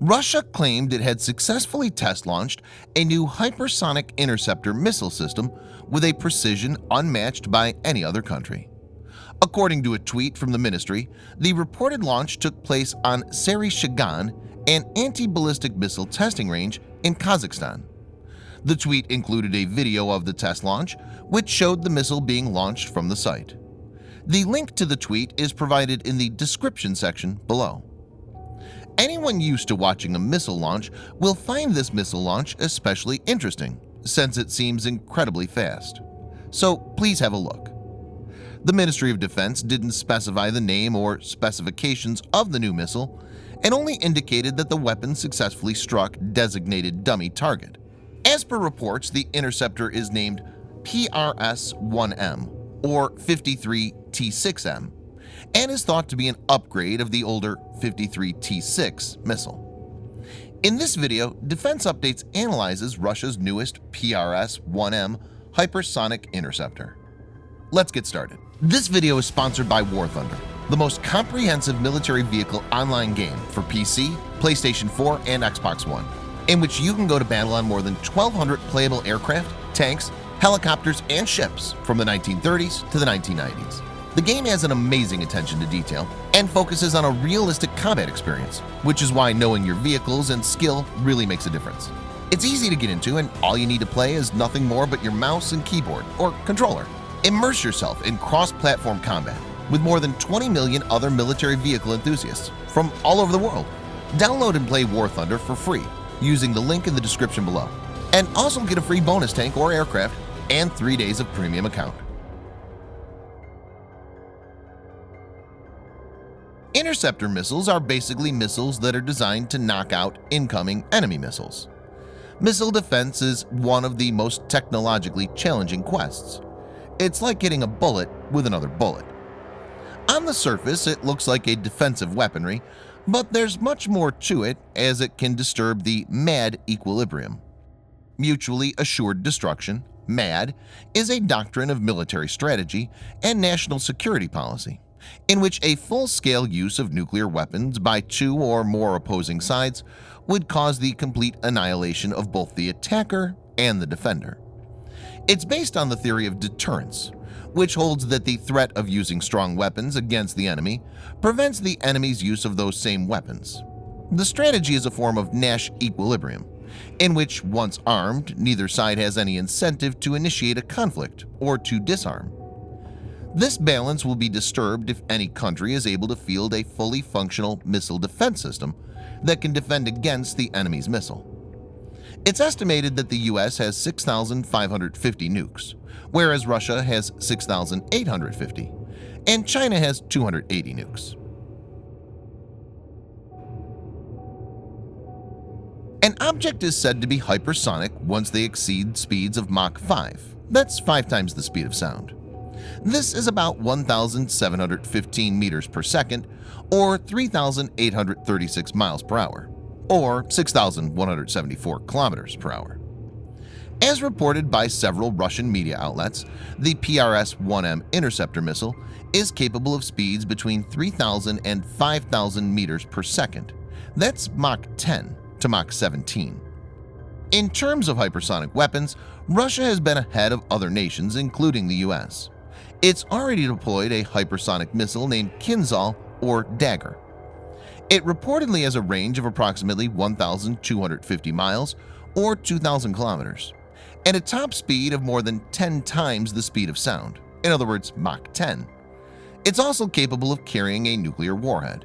Russia claimed it had successfully test-launched a new Hypersonic Interceptor missile system with a precision unmatched by any other country. According to a tweet from the ministry, the reported launch took place on Sary-Shagan, an anti-ballistic missile testing range in Kazakhstan. The tweet included a video of the test launch, which showed the missile being launched from the site. The link to the tweet is provided in the description section below. Anyone used to watching a missile launch will find this missile launch especially interesting, since it seems incredibly fast. So please have a look. The Ministry of Defense didn't specify the name or specifications of the new missile and only indicated that the weapon successfully struck designated dummy target. As per reports, the interceptor is named PRS-IM or 53T6M and is thought to be an upgrade of the older 53T6 missile. In this video, Defense Updates analyzes Russia's newest PRS-IM Hypersonic Interceptor. Let's get started. This video is sponsored by War Thunder, the most comprehensive military vehicle online game for PC, PlayStation 4, and Xbox One, in which you can go to battle on more than 1,200 playable aircraft, tanks, helicopters, and ships from the 1930s to the 1990s. The game has an amazing attention to detail and focuses on a realistic combat experience, which is why knowing your vehicles and skill really makes a difference. It's easy to get into, and all you need to play is nothing more but your mouse and keyboard or controller. Immerse yourself in cross-platform combat with more than 20 million other military vehicle enthusiasts from all over the world. Download and play War Thunder for free using the link in the description below, and also get a free bonus tank or aircraft and 3 days of premium account. Interceptor missiles are basically missiles that are designed to knock out incoming enemy missiles. Missile defense is one of the most technologically challenging quests. It's like hitting a bullet with another bullet. On the surface, it looks like a defensive weaponry, but there's much more to it, as it can disturb the MAD equilibrium. Mutually assured destruction, MAD, is a doctrine of military strategy and national security policy, in which a full-scale use of nuclear weapons by two or more opposing sides would cause the complete annihilation of both the attacker and the defender. It's based on the theory of deterrence, which holds that the threat of using strong weapons against the enemy prevents the enemy's use of those same weapons. The strategy is a form of Nash equilibrium, in which, once armed, neither side has any incentive to initiate a conflict or to disarm. This balance will be disturbed if any country is able to field a fully functional missile defense system that can defend against the enemy's missile. It's estimated that the US has 6,550 nukes, whereas Russia has 6,850, and China has 280 nukes. An object is said to be hypersonic once they exceed speeds of Mach 5. That's 5 times the speed of sound. This is about 1,715 meters per second, or 3,836 miles per hour, or 6,174 kilometers per hour. As reported by several Russian media outlets, the PRS-IM interceptor missile is capable of speeds between 3,000 and 5,000 meters per second. That's Mach 10 to Mach 17. In terms of hypersonic weapons, Russia has been ahead of other nations, including the US. It's already deployed a hypersonic missile named Kinzhal or Dagger. It reportedly has a range of approximately 1,250 miles or 2,000 kilometers, and a top speed of more than 10 times the speed of sound, in other words, Mach 10. It's also capable of carrying a nuclear warhead.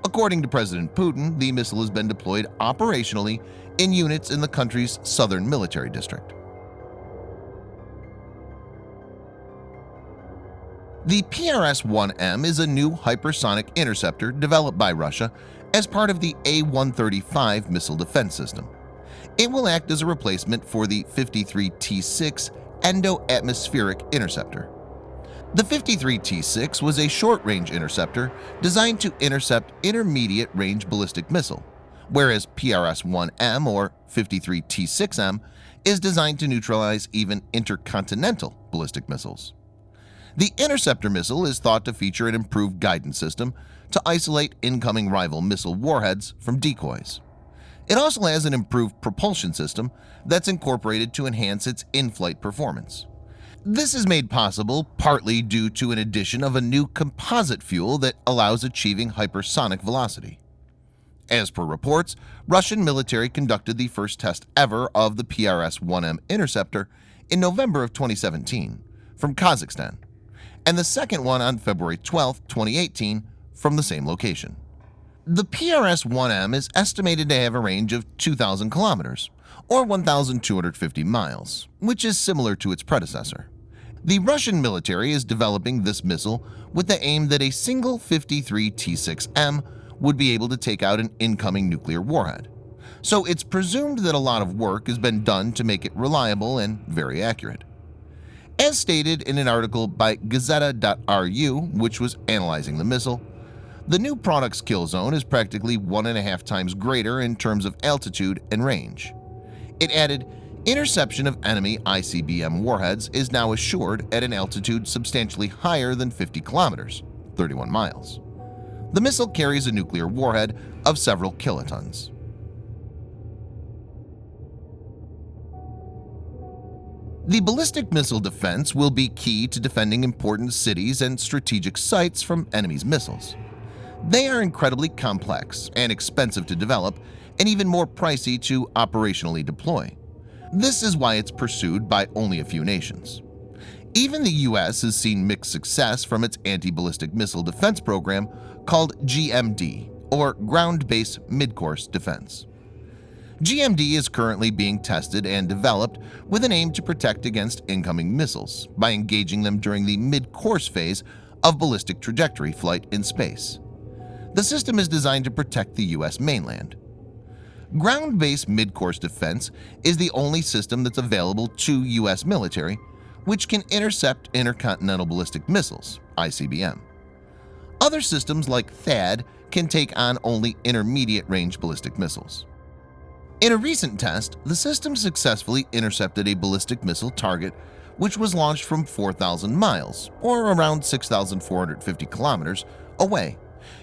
According to President Putin, the missile has been deployed operationally in units in the country's southern military district. The PRS-IM is a new hypersonic interceptor developed by Russia as part of the A-135 missile defense system. It will act as a replacement for the 53T6 endo-atmospheric interceptor. The 53T6 was a short-range interceptor designed to intercept intermediate-range ballistic missile, whereas PRS-IM or 53T6M is designed to neutralize even intercontinental ballistic missiles. The interceptor missile is thought to feature an improved guidance system to isolate incoming rival missile warheads from decoys, It also has an improved propulsion system that's incorporated to enhance its in-flight performance. This is made possible partly due to an addition of a new composite fuel that allows achieving hypersonic velocity. As per reports, Russian military conducted the first test ever of the PRS-IM interceptor in November of 2017 from Kazakhstan, and the second one on February 12, 2018 from the same location. The PRS-IM is estimated to have a range of 2,000 kilometers, or 1,250 miles, which is similar to its predecessor. The Russian military is developing this missile with the aim that a single 53 T-6M would be able to take out an incoming nuclear warhead. So it's presumed that a lot of work has been done to make it reliable and very accurate. As stated in an article by Gazeta.ru, which was analyzing the missile, the new product's kill zone is practically 1.5 times greater in terms of altitude and range. It added, interception of enemy ICBM warheads is now assured at an altitude substantially higher than 50 kilometers, 31 miles. The missile carries a nuclear warhead of several kilotons. The ballistic missile defense will be key to defending important cities and strategic sites from enemy's missiles. They are incredibly complex and expensive to develop, and even more pricey to operationally deploy. This is why it's pursued by only a few nations. Even the US has seen mixed success from its anti-ballistic missile defense program called GMD, or Ground-Based Midcourse Defense. GMD is currently being tested and developed with an aim to protect against incoming missiles by engaging them during the mid-course phase of ballistic trajectory flight in space. The system is designed to protect the US mainland. Ground-based mid-course defense is the only system that's available to US military which can intercept intercontinental ballistic missiles, ICBM. Other systems like THAAD can take on only intermediate-range ballistic missiles. In a recent test, the system successfully intercepted a ballistic missile target which was launched from 4,000 miles, or around 6,450 kilometers, away,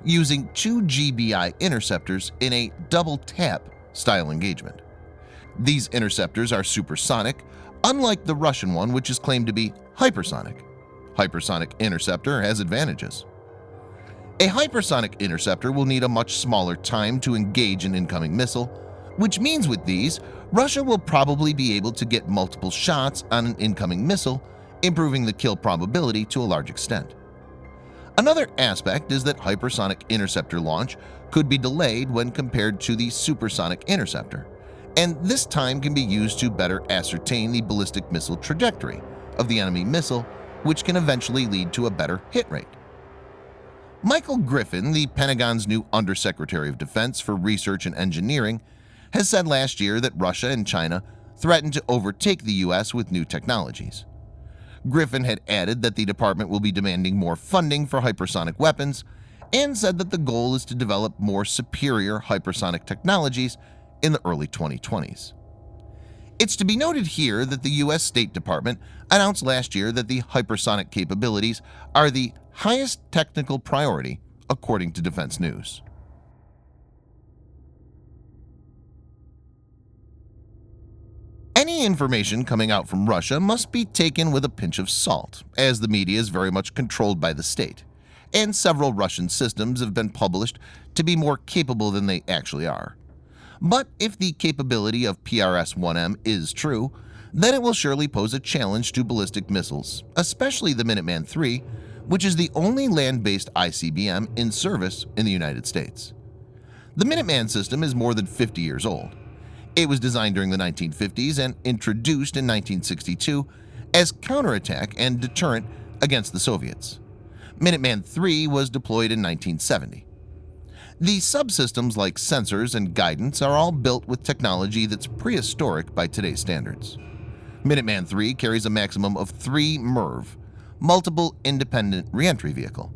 using 2 GBI interceptors in a double-tap style engagement. These interceptors are supersonic, unlike the Russian one which is claimed to be hypersonic. Hypersonic interceptor has advantages. A hypersonic interceptor will need a much smaller time to engage an incoming missile, which means with these, Russia will probably be able to get multiple shots on an incoming missile, improving the kill probability to a large extent. Another aspect is that hypersonic interceptor launch could be delayed when compared to the supersonic interceptor, and this time can be used to better ascertain the ballistic missile trajectory of the enemy missile, which can eventually lead to a better hit rate. Michael Griffin, the Pentagon's new Undersecretary of Defense for Research and Engineering, has said last year that Russia and China threatened to overtake the US with new technologies. Griffin had added that the department will be demanding more funding for hypersonic weapons and said that the goal is to develop more superior hypersonic technologies in the early 2020s. It's to be noted here that the US State Department announced last year that the hypersonic capabilities are the highest technical priority, according to Defense News. Any information coming out from Russia must be taken with a pinch of salt, as the media is very much controlled by the state, and several Russian systems have been published to be more capable than they actually are. But if the capability of PRS-IM is true, then it will surely pose a challenge to ballistic missiles, especially the Minuteman III, which is the only land-based ICBM in service in the United States. The Minuteman system is more than 50 years old. It was designed during the 1950s and introduced in 1962 as counterattack and deterrent against the Soviets. Minuteman III was deployed in 1970. The subsystems like sensors and guidance are all built with technology that's prehistoric by today's standards. Minuteman III carries a maximum of 3 MIRV, multiple independent reentry vehicle.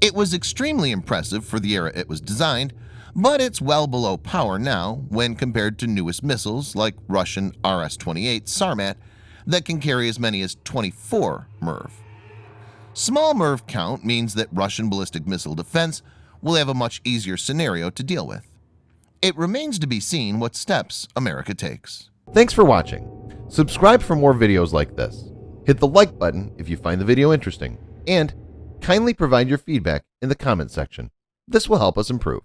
It was extremely impressive for the era it was designed, but it's well below power now when compared to newest missiles like Russian RS-28 Sarmat that can carry as many as 24 MIRV. Small MIRV count means that Russian ballistic missile defense will have a much easier scenario to deal with. It remains to be seen what steps America takes. Thanks for watching. Subscribe for more videos like this. Hit the like button if you find the video interesting, and kindly provide your feedback in the comment section. This will help us improve.